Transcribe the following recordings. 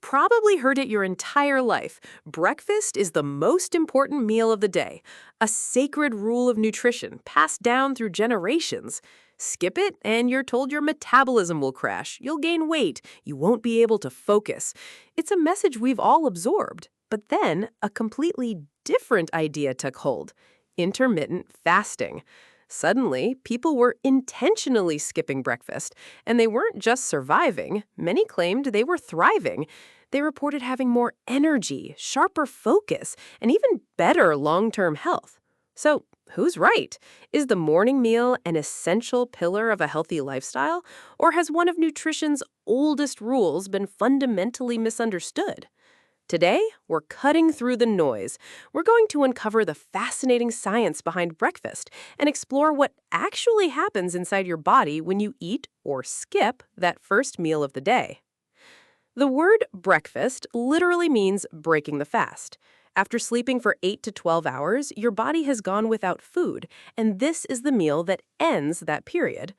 probably heard it your entire life. Breakfast is the most important meal of the day, a sacred rule of nutrition passed down through generations. Skip it, and you're told your metabolism will crash. You'll gain weight. You won't be able to focus. It's a message we've all absorbed. But then, a completely different idea took hold: intermittent fasting. Suddenly, people were intentionally skipping breakfast, and they weren't just surviving. Many claimed they were thriving. They reported having more energy, sharper focus, and even better long-term health. So, who's right? Is the morning meal an essential pillar of a healthy lifestyle, or has one of nutrition's oldest rules been fundamentally misunderstood? Today, we're cutting through the noise. We're going to uncover the fascinating science behind breakfast and explore what actually happens inside your body when you eat or skip that first meal of the day. The word breakfast literally means breaking the fast. After sleeping for 8 to 12 hours, your body has gone without food, and this is the meal that ends that period.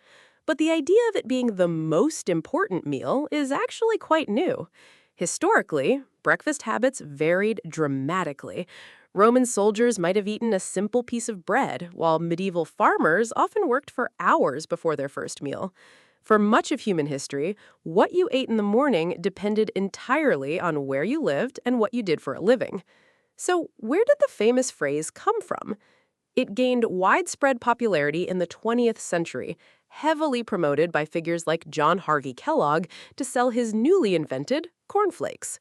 But the idea of it being the most important meal is actually quite new. Historically, breakfast habits varied dramatically. Roman soldiers might have eaten a simple piece of bread, while medieval farmers often worked for hours before their first meal. For much of human history, what you ate in the morning depended entirely on where you lived and what you did for a living. So, where did the famous phrase come from? It gained widespread popularity in the 20th century, heavily promoted by figures like John Harvey Kellogg to sell his newly invented cornflakes.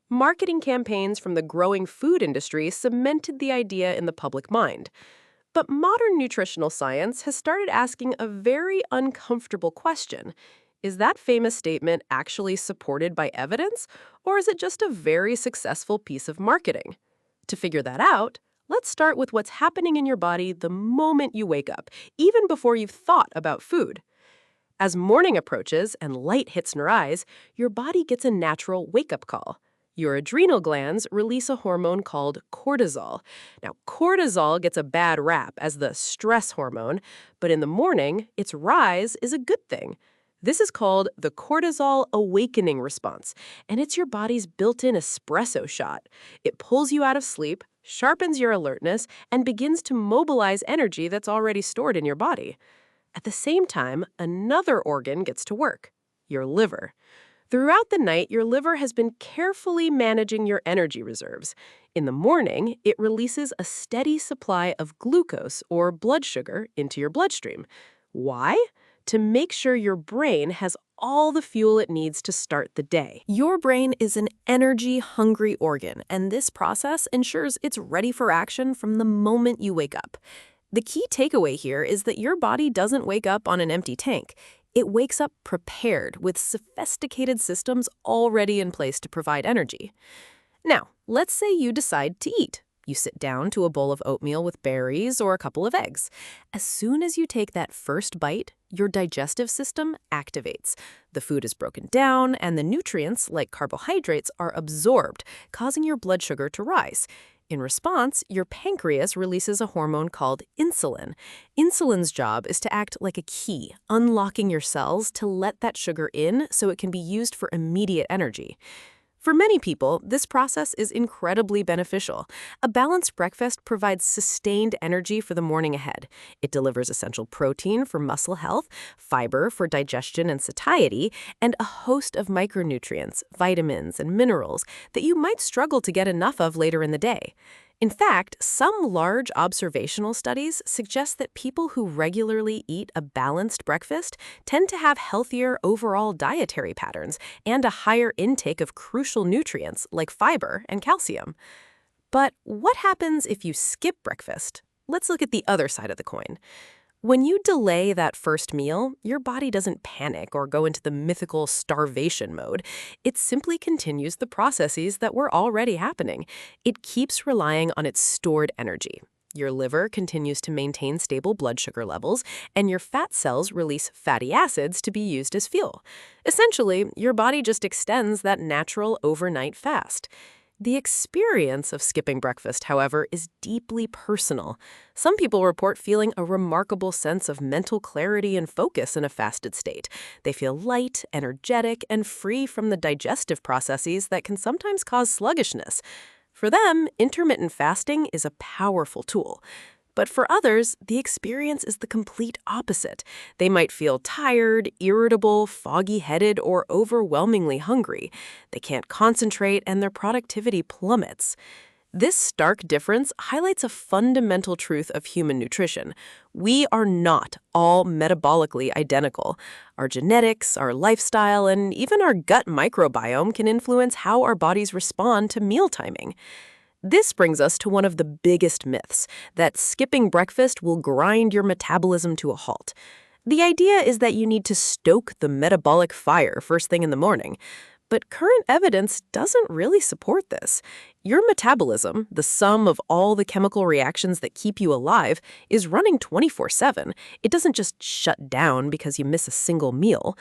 Marketing campaigns from the growing food industry cemented the idea in the public mind. But modern nutritional science has started asking a very uncomfortable question. Is that famous statement actually supported by evidence, or is it just a very successful piece of marketing? To figure that out, let's start with what's happening in your body the moment you wake up, even before you've thought about food. As morning approaches and light hits your eyes, your body gets a natural wake-up call. Your adrenal glands release a hormone called cortisol. Now, cortisol gets a bad rap as the stress hormone, but in the morning, its rise is a good thing. This is called the cortisol awakening response, and it's your body's built-in espresso shot. It pulls you out of sleep, sharpens your alertness, and begins to mobilize energy that's already stored in your body. At the same time, another organ gets to work: your liver. Throughout the night, your liver has been carefully managing your energy reserves. In the morning, it releases a steady supply of glucose, or blood sugar, into your bloodstream. Why? To make sure your brain has all the fuel it needs to start the day. Your brain is an energy-hungry organ, and this process ensures it's ready for action from the moment you wake up. The key takeaway here is that your body doesn't wake up on an empty tank. It wakes up prepared with sophisticated systems already in place to provide energy. Now, let's say you decide to eat. You sit down to a bowl of oatmeal with berries or a couple of eggs. As soon as you take that first bite, your digestive system activates. The food is broken down, and the nutrients, like carbohydrates, are absorbed, causing your blood sugar to rise. In response, your pancreas releases a hormone called insulin. Insulin's job is to act like a key, unlocking your cells to let that sugar in so it can be used for immediate energy. For many people, this process is incredibly beneficial. A balanced breakfast provides sustained energy for the morning ahead. It delivers essential protein for muscle health, fiber for digestion and satiety, and a host of micronutrients, vitamins, and minerals that you might struggle to get enough of later in the day. In fact, some large observational studies suggest that people who regularly eat a balanced breakfast tend to have healthier overall dietary patterns and a higher intake of crucial nutrients like fiber and calcium. But what happens if you skip breakfast? Let's look at the other side of the coin. When you delay that first meal, your body doesn't panic or go into the mythical starvation mode. It simply continues the processes that were already happening. It keeps relying on its stored energy. Your liver continues to maintain stable blood sugar levels, and your fat cells release fatty acids to be used as fuel. Essentially, your body just extends that natural overnight fast. The experience of skipping breakfast, however, is deeply personal. Some people report feeling a remarkable sense of mental clarity and focus in a fasted state. They feel light, energetic, and free from the digestive processes that can sometimes cause sluggishness. For them, intermittent fasting is a powerful tool. But for others, the experience is the complete opposite. They might feel tired, irritable, foggy-headed, or overwhelmingly hungry. They can't concentrate, and their productivity plummets. This stark difference highlights a fundamental truth of human nutrition. We are not all metabolically identical. Our genetics, our lifestyle, and even our gut microbiome can influence how our bodies respond to meal timing. This brings us to one of the biggest myths, that skipping breakfast will grind your metabolism to a halt. The idea is that you need to stoke the metabolic fire first thing in the morning. But current evidence doesn't really support this. Your metabolism, the sum of all the chemical reactions that keep you alive, is running 24/7. It doesn't just shut down because you miss a single meal.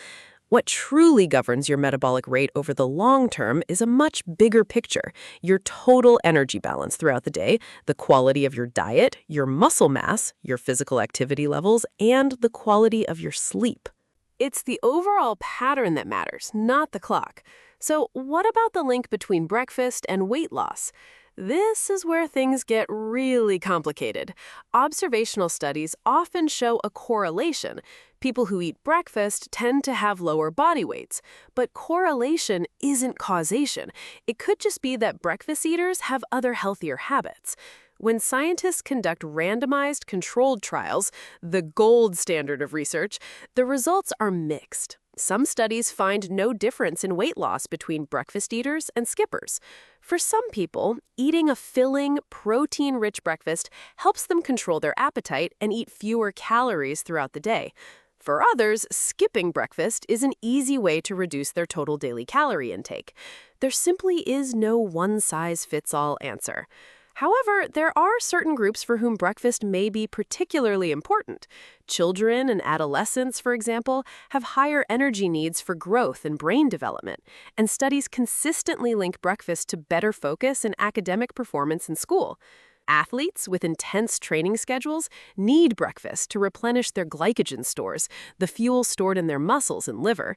What truly governs your metabolic rate over the long term is a much bigger picture: your total energy balance throughout the day, the quality of your diet, your muscle mass, your physical activity levels, and the quality of your sleep. It's the overall pattern that matters, not the clock. So what about the link between breakfast and weight loss? This is where things get really complicated. Observational studies often show a correlation. People who eat breakfast tend to have lower body weights. But correlation isn't causation. It could just be that breakfast eaters have other healthier habits. When scientists conduct randomized controlled trials, the gold standard of research, the results are mixed. Some studies find no difference in weight loss between breakfast eaters and skippers. For some people, eating a filling, protein-rich breakfast helps them control their appetite and eat fewer calories throughout the day. For others, skipping breakfast is an easy way to reduce their total daily calorie intake. There simply is no one-size-fits-all answer. However, there are certain groups for whom breakfast may be particularly important. Children and adolescents, for example, have higher energy needs for growth and brain development, and studies consistently link breakfast to better focus and academic performance in school. Athletes with intense training schedules need breakfast to replenish their glycogen stores, the fuel stored in their muscles and liver.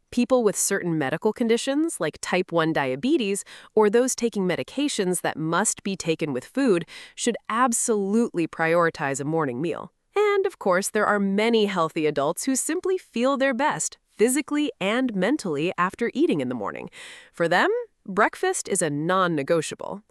People with certain medical conditions, like type 1 diabetes, or those taking medications that must be taken with food, should absolutely prioritize a morning meal. And, of course, there are many healthy adults who simply feel their best, physically and mentally, after eating in the morning. For them, breakfast is a non-negotiable.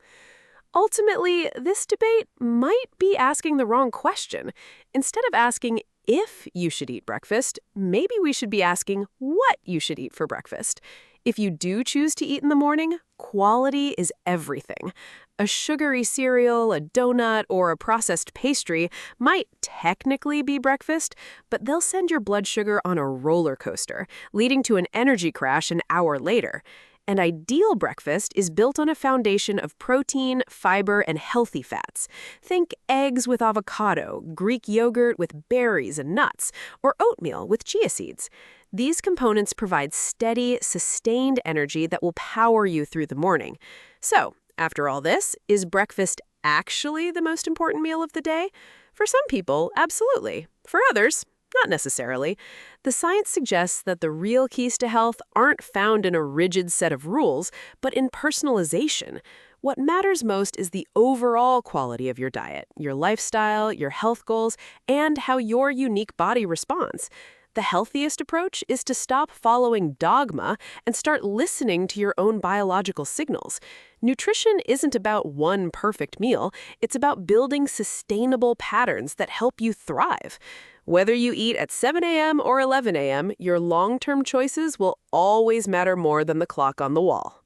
Ultimately, this debate might be asking the wrong question. Instead of asking if you should eat breakfast, maybe we should be asking what you should eat for breakfast. If you do choose to eat in the morning, quality is everything. A sugary cereal, a donut, or a processed pastry might technically be breakfast, but they'll send your blood sugar on a roller coaster, leading to an energy crash an hour later. An ideal breakfast is built on a foundation of protein, fiber, and healthy fats. Think eggs with avocado, Greek yogurt with berries and nuts, or oatmeal with chia seeds. These components provide steady, sustained energy that will power you through the morning. So, after all this, is breakfast actually the most important meal of the day? For some people, absolutely. For others, not necessarily. The science suggests that the real keys to health aren't found in a rigid set of rules, but in personalization. What matters most is the overall quality of your diet, your lifestyle, your health goals, and how your unique body responds. The healthiest approach is to stop following dogma and start listening to your own biological signals. Nutrition isn't about one perfect meal. It's about building sustainable patterns that help you thrive. Whether you eat at 7 a.m. or 11 a.m., your long-term choices will always matter more than the clock on the wall.